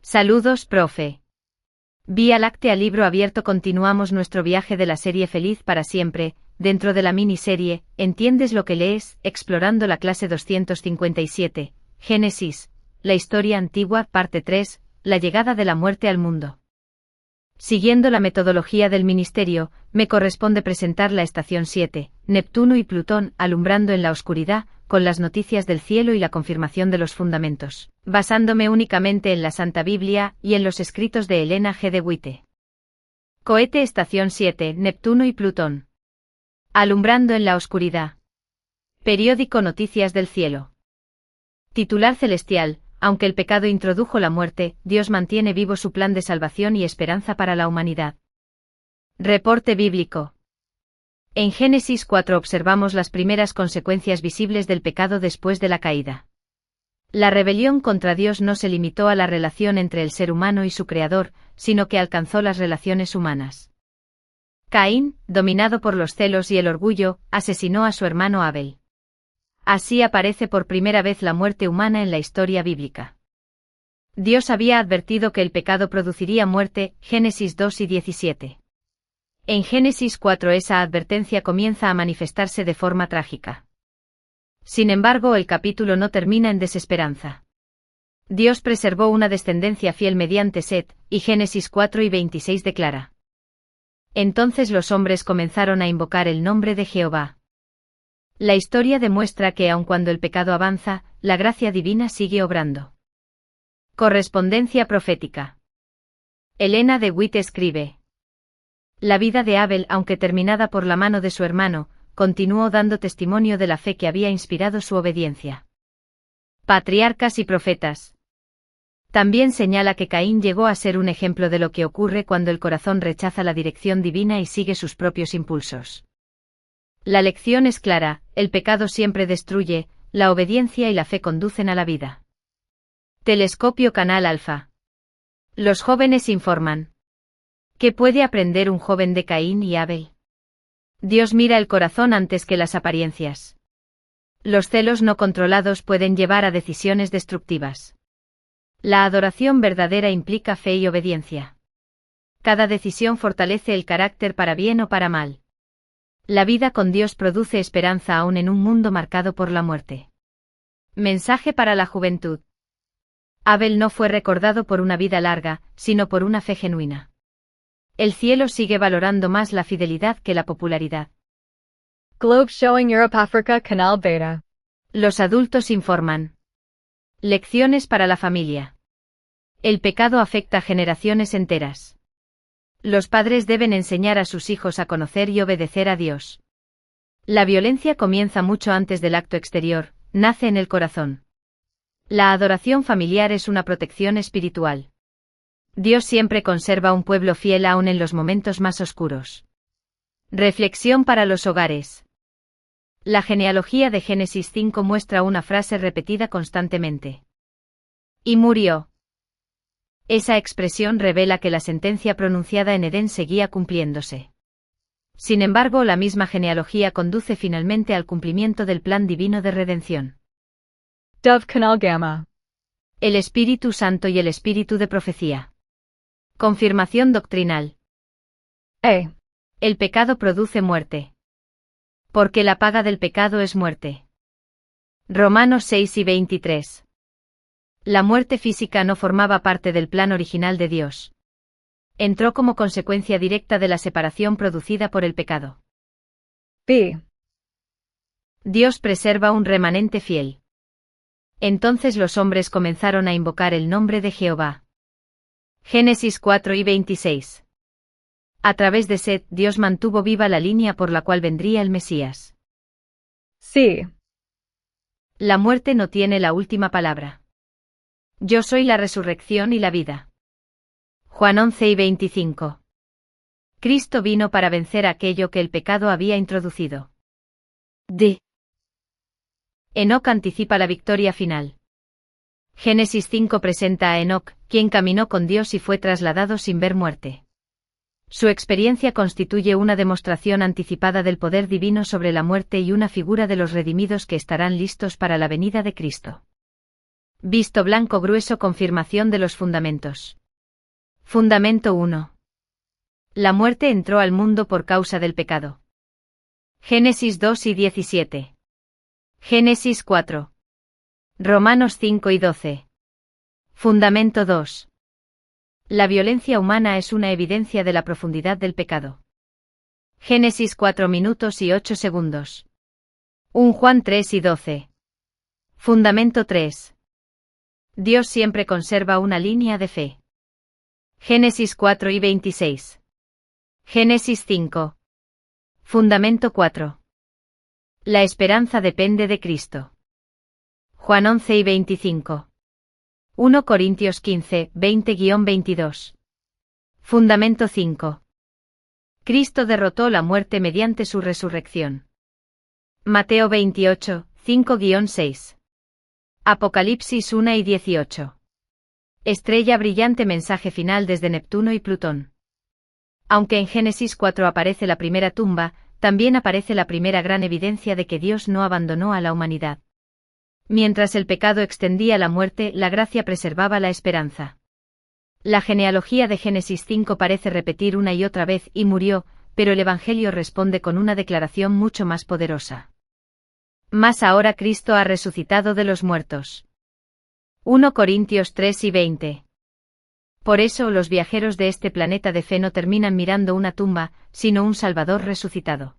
Saludos, profe. Vía Láctea libro abierto. Continuamos nuestro viaje de la serie Feliz para siempre, dentro de la miniserie, ¿entiendes lo que lees? Explorando la clase 257, Génesis, la historia antigua, parte 3, la llegada de la muerte al mundo. Siguiendo la metodología del ministerio, me corresponde presentar la estación 7, Neptuno y Plutón, alumbrando en la oscuridad, con las noticias del cielo y la confirmación de los fundamentos, basándome únicamente en la Santa Biblia y en los escritos de Elena G. de White. Cohete estación 7, Neptuno y Plutón. Alumbrando en la oscuridad. Periódico Noticias del Cielo. Titular celestial: aunque el pecado introdujo la muerte, Dios mantiene vivo su plan de salvación y esperanza para la humanidad. Reporte bíblico. En Génesis 4 observamos las primeras consecuencias visibles del pecado después de la caída. La rebelión contra Dios no se limitó a la relación entre el ser humano y su creador, sino que alcanzó las relaciones humanas. Caín, dominado por los celos y el orgullo, asesinó a su hermano Abel. Así aparece por primera vez la muerte humana en la historia bíblica. Dios había advertido que el pecado produciría muerte, Génesis 2 y 17. En Génesis 4 esa advertencia comienza a manifestarse de forma trágica. Sin embargo, el capítulo no termina en desesperanza. Dios preservó una descendencia fiel mediante Set, y Génesis 4 y 26 declara: entonces los hombres comenzaron a invocar el nombre de Jehová. La historia demuestra que aun cuando el pecado avanza, la gracia divina sigue obrando. Correspondencia profética. Elena de White escribe: la vida de Abel, aunque terminada por la mano de su hermano, continuó dando testimonio de la fe que había inspirado su obediencia. Patriarcas y profetas. También señala que Caín llegó a ser un ejemplo de lo que ocurre cuando el corazón rechaza la dirección divina y sigue sus propios impulsos. La lección es clara: el pecado siempre destruye, la obediencia y la fe conducen a la vida. Telescopio Canal Alfa. Los jóvenes informan. ¿Qué puede aprender un joven de Caín y Abel? Dios mira el corazón antes que las apariencias. Los celos no controlados pueden llevar a decisiones destructivas. La adoración verdadera implica fe y obediencia. Cada decisión fortalece el carácter para bien o para mal. La vida con Dios produce esperanza aún en un mundo marcado por la muerte. Mensaje para la juventud. Abel no fue recordado por una vida larga, sino por una fe genuina. El cielo sigue valorando más la fidelidad que la popularidad. Globe showing Europe Africa Canal Beta. Los adultos informan. Lecciones para la familia. El pecado afecta generaciones enteras. Los padres deben enseñar a sus hijos a conocer y obedecer a Dios. La violencia comienza mucho antes del acto exterior, nace en el corazón. La adoración familiar es una protección espiritual. Dios siempre conserva un pueblo fiel aún en los momentos más oscuros. Reflexión para los hogares. La genealogía de Génesis 5 muestra una frase repetida constantemente. Y murió. Esa expresión revela que la sentencia pronunciada en Edén seguía cumpliéndose. Sin embargo, la misma genealogía conduce finalmente al cumplimiento del plan divino de redención. Dove Canal Gamma. El Espíritu Santo y el Espíritu de profecía. Confirmación doctrinal. El pecado produce muerte. Porque la paga del pecado es muerte. Romanos 6 y 23. La muerte física no formaba parte del plan original de Dios. Entró como consecuencia directa de la separación producida por el pecado. Dios preserva un remanente fiel. Entonces los hombres comenzaron a invocar el nombre de Jehová. Génesis 4 y 26. A través de Set, Dios mantuvo viva la línea por la cual vendría el Mesías. Sí. La muerte no tiene la última palabra. Yo soy la resurrección y la vida. Juan 11 y 25. Cristo vino para vencer aquello que el pecado había introducido. Enoc anticipa la victoria final. Génesis 5 presenta a Enoc, quien caminó con Dios y fue trasladado sin ver muerte. Su experiencia constituye una demostración anticipada del poder divino sobre la muerte y una figura de los redimidos que estarán listos para la venida de Cristo. Visto blanco grueso confirmación de los fundamentos. Fundamento 1. La muerte entró al mundo por causa del pecado. Génesis 2 y 17. Génesis 4. Romanos 5 y 12. Fundamento 2. La violencia humana es una evidencia de la profundidad del pecado. Génesis 4 minutos y 8 segundos. 1 Juan 3 y 12. Fundamento 3. Dios siempre conserva una línea de fe. Génesis 4 y 26. Génesis 5. Fundamento 4. La esperanza depende de Cristo. Juan 11 y 25. 1 Corintios 15, 20-22. Fundamento 5. Cristo derrotó la muerte mediante su resurrección. Mateo 28, 5-6. Apocalipsis 1 y 18. Estrella brillante mensaje final desde Neptuno y Plutón. Aunque en Génesis 4 aparece la primera tumba, también aparece la primera gran evidencia de que Dios no abandonó a la humanidad. Mientras el pecado extendía la muerte, la gracia preservaba la esperanza. La genealogía de Génesis 5 parece repetir una y otra vez y murió, pero el Evangelio responde con una declaración mucho más poderosa. Mas ahora Cristo ha resucitado de los muertos. 1 Corintios 3 y 20. Por eso los viajeros de este planeta de fe no terminan mirando una tumba, sino un Salvador resucitado.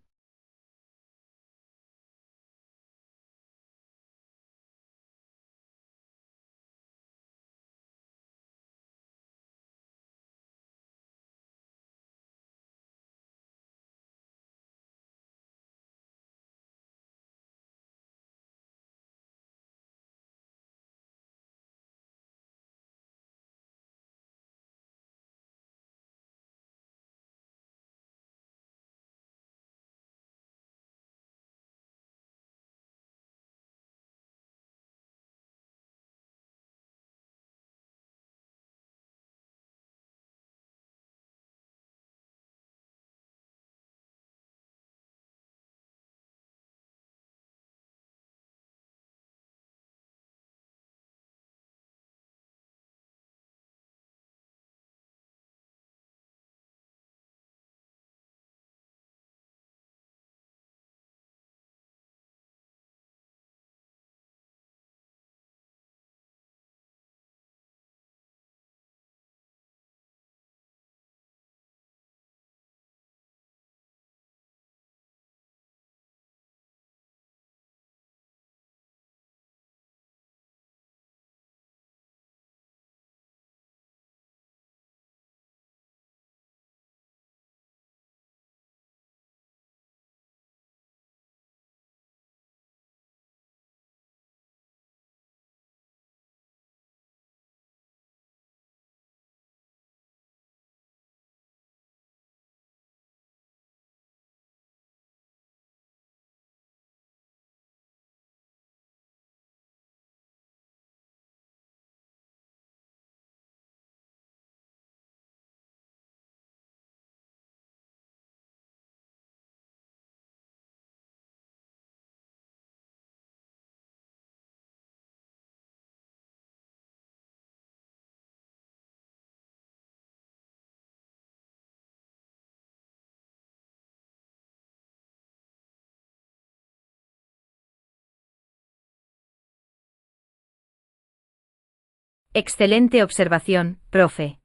Excelente observación, profe.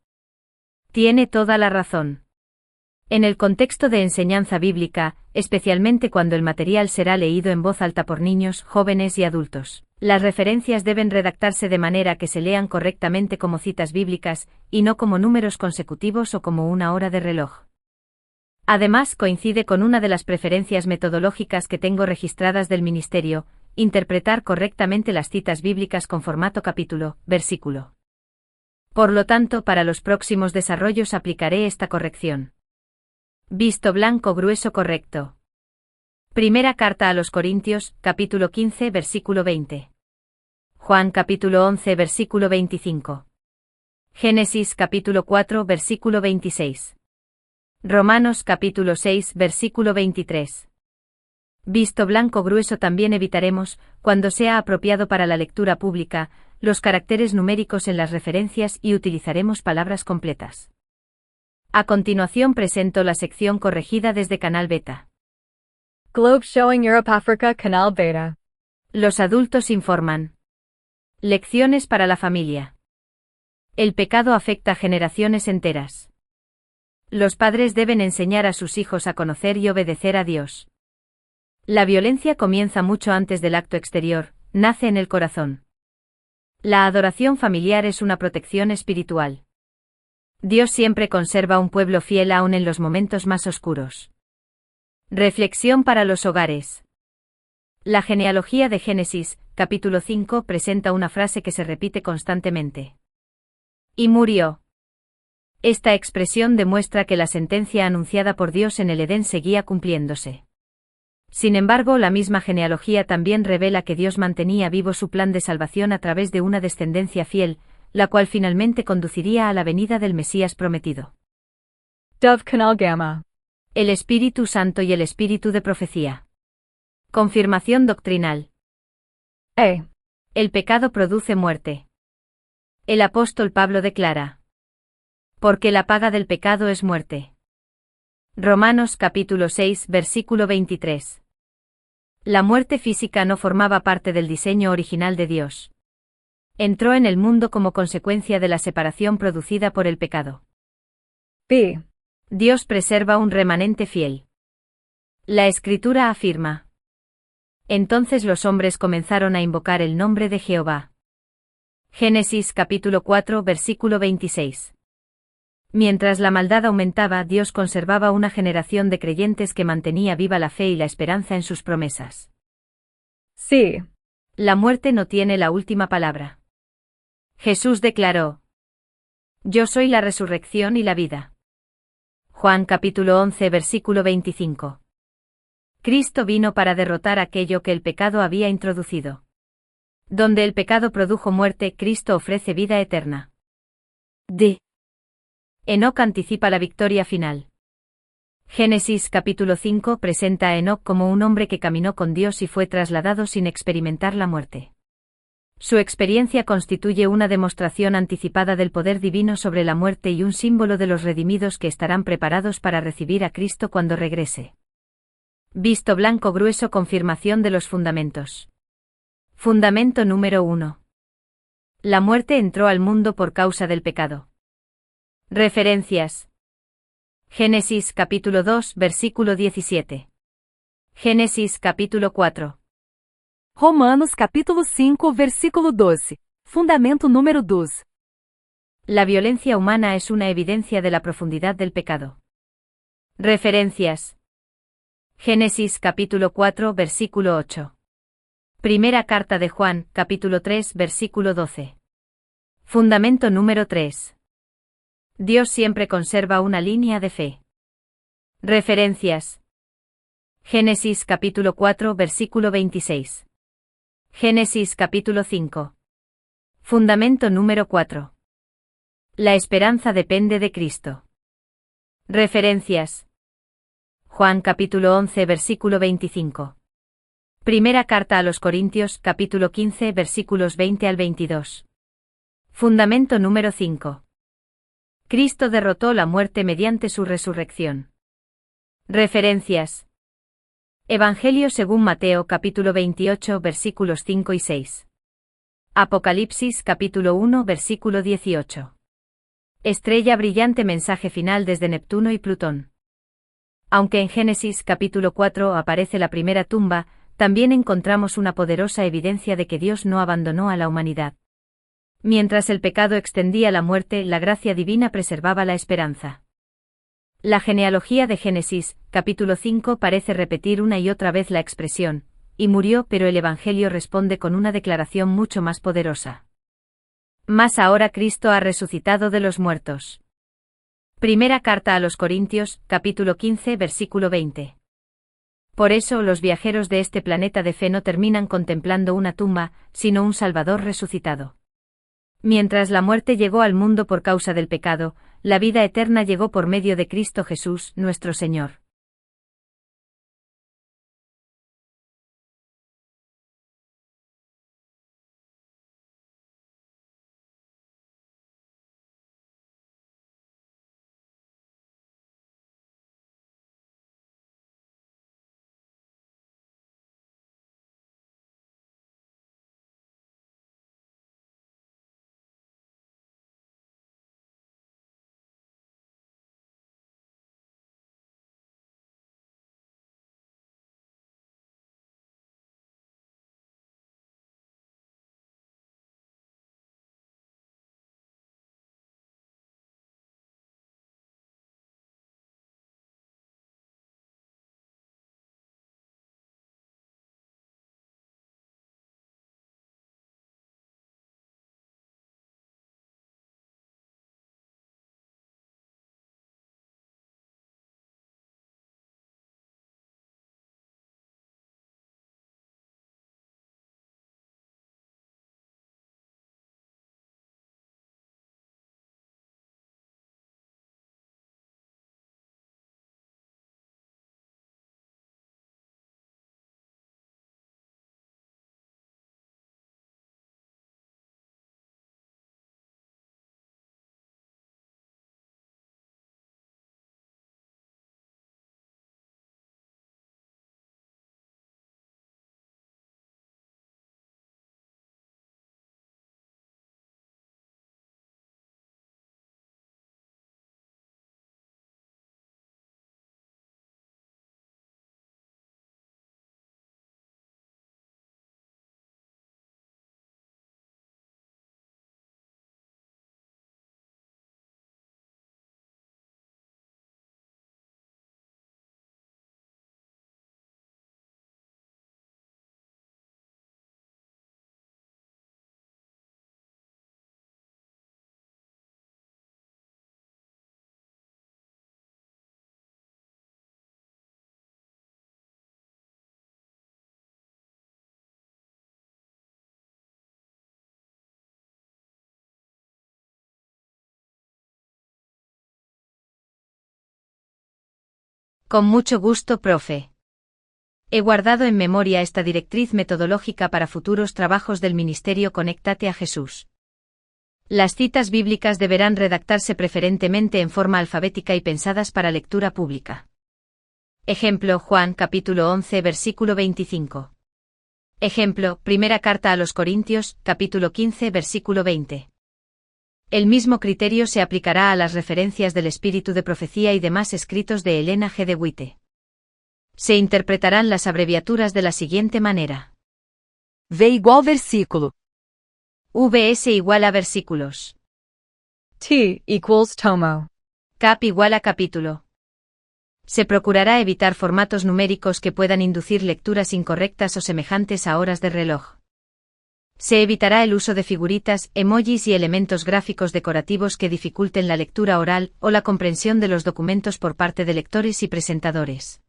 Tiene toda la razón. En el contexto de enseñanza bíblica, especialmente cuando el material será leído en voz alta por niños, jóvenes y adultos, las referencias deben redactarse de manera que se lean correctamente como citas bíblicas, y no como números consecutivos o como una hora de reloj. Además, coincide con una de las preferencias metodológicas que tengo registradas del ministerio: interpretar correctamente las citas bíblicas con formato capítulo, versículo. Por lo tanto, para los próximos desarrollos aplicaré esta corrección. Visto blanco grueso correcto. Primera carta a los Corintios, capítulo 15, versículo 20. Juan capítulo 11, versículo 25. Génesis capítulo 4, versículo 26. Romanos capítulo 6, versículo 23. Visto blanco grueso también evitaremos, cuando sea apropiado para la lectura pública, los caracteres numéricos en las referencias y utilizaremos palabras completas. A continuación presento la sección corregida desde Canal Beta. Globe showing Europe Africa Canal Beta. Los adultos informan. Lecciones para la familia. El pecado afecta generaciones enteras. Los padres deben enseñar a sus hijos a conocer y obedecer a Dios. La violencia comienza mucho antes del acto exterior, nace en el corazón. La adoración familiar es una protección espiritual. Dios siempre conserva un pueblo fiel aún en los momentos más oscuros. Reflexión para los hogares. La genealogía de Génesis, capítulo 5, presenta una frase que se repite constantemente. Y murió. Esta expresión demuestra que la sentencia anunciada por Dios en el Edén seguía cumpliéndose. Sin embargo, la misma genealogía también revela que Dios mantenía vivo su plan de salvación a través de una descendencia fiel, la cual finalmente conduciría a la venida del Mesías prometido. Dove Canal Gamma. El Espíritu Santo y el Espíritu de profecía. Confirmación doctrinal. A. El pecado produce muerte. El apóstol Pablo declara: porque la paga del pecado es muerte. Romanos capítulo 6, versículo 23. La muerte física no formaba parte del diseño original de Dios. Entró en el mundo como consecuencia de la separación producida por el pecado. B. Dios preserva un remanente fiel. La Escritura afirma: entonces los hombres comenzaron a invocar el nombre de Jehová. Génesis capítulo 4, versículo 26. Mientras la maldad aumentaba, Dios conservaba una generación de creyentes que mantenía viva la fe y la esperanza en sus promesas. C. La muerte no tiene la última palabra. Jesús declaró: yo soy la resurrección y la vida. Juan capítulo 11, versículo 25. Cristo vino para derrotar aquello que el pecado había introducido. Donde el pecado produjo muerte, Cristo ofrece vida eterna. D. Enoc anticipa la victoria final. Génesis capítulo 5 presenta a Enoc como un hombre que caminó con Dios y fue trasladado sin experimentar la muerte. Su experiencia constituye una demostración anticipada del poder divino sobre la muerte y un símbolo de los redimidos que estarán preparados para recibir a Cristo cuando regrese. Visto blanco grueso, confirmación de los fundamentos. Fundamento número 1. La muerte entró al mundo por causa del pecado. Referencias. Génesis capítulo 2, versículo 17. Génesis capítulo 4. Romanos capítulo 5, versículo 12. Fundamento número 2. La violencia humana es una evidencia de la profundidad del pecado. Referencias. Génesis capítulo 4, versículo 8. Primera carta de Juan, capítulo 3, versículo 12. Fundamento número 3. Dios siempre conserva una línea de fe. Referencias. Génesis capítulo 4, versículo 26. Génesis capítulo 5. Fundamento número 4. La esperanza depende de Cristo. Referencias. Juan capítulo 11, versículo 25. Primera carta a los Corintios, capítulo 15, versículos 20 al 22. Fundamento número 5. Cristo derrotó la muerte mediante su resurrección. Referencias. Evangelio según Mateo capítulo 28 versículos 5 y 6. Apocalipsis capítulo 1 versículo 18. Estrella brillante, mensaje final desde Neptuno y Plutón. Aunque en Génesis capítulo 4 aparece la primera tumba, también encontramos una poderosa evidencia de que Dios no abandonó a la humanidad. Mientras el pecado extendía la muerte, la gracia divina preservaba la esperanza. La genealogía de Génesis, capítulo 5, parece repetir una y otra vez la expresión, y murió, pero el Evangelio responde con una declaración mucho más poderosa. Mas ahora Cristo ha resucitado de los muertos. Primera carta a los Corintios, capítulo 15, versículo 20. Por eso los viajeros de este planeta de fe no terminan contemplando una tumba, sino un Salvador resucitado. Mientras la muerte llegó al mundo por causa del pecado, la vida eterna llegó por medio de Cristo Jesús, nuestro Señor. Con mucho gusto, profe. He guardado en memoria esta directriz metodológica para futuros trabajos del Ministerio Conéctate a Jesús. Las citas bíblicas deberán redactarse preferentemente en forma alfabética y pensadas para lectura pública. Ejemplo: Juan capítulo 11 versículo 25. Ejemplo: Primera carta a los Corintios, capítulo 15 versículo 20. El mismo criterio se aplicará a las referencias del espíritu de profecía y demás escritos de Elena G. de White. Se interpretarán las abreviaturas de la siguiente manera. V igual versículo. VS igual a versículos. T equals tomo. Cap igual a capítulo. Se procurará evitar formatos numéricos que puedan inducir lecturas incorrectas o semejantes a horas de reloj. Se evitará el uso de figuritas, emojis y elementos gráficos decorativos que dificulten la lectura oral o la comprensión de los documentos por parte de lectores y presentadores.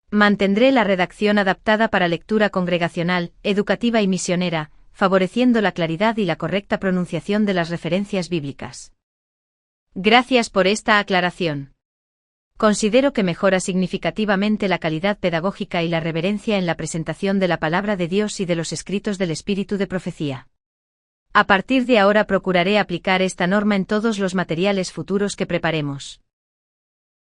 Mantendré la redacción adaptada para lectura congregacional, educativa y misionera, favoreciendo la claridad y la correcta pronunciación de las referencias bíblicas. Gracias por esta aclaración. Considero que mejora significativamente la calidad pedagógica y la reverencia en la presentación de la palabra de Dios y de los escritos del espíritu de profecía. A partir de ahora procuraré aplicar esta norma en todos los materiales futuros que preparemos.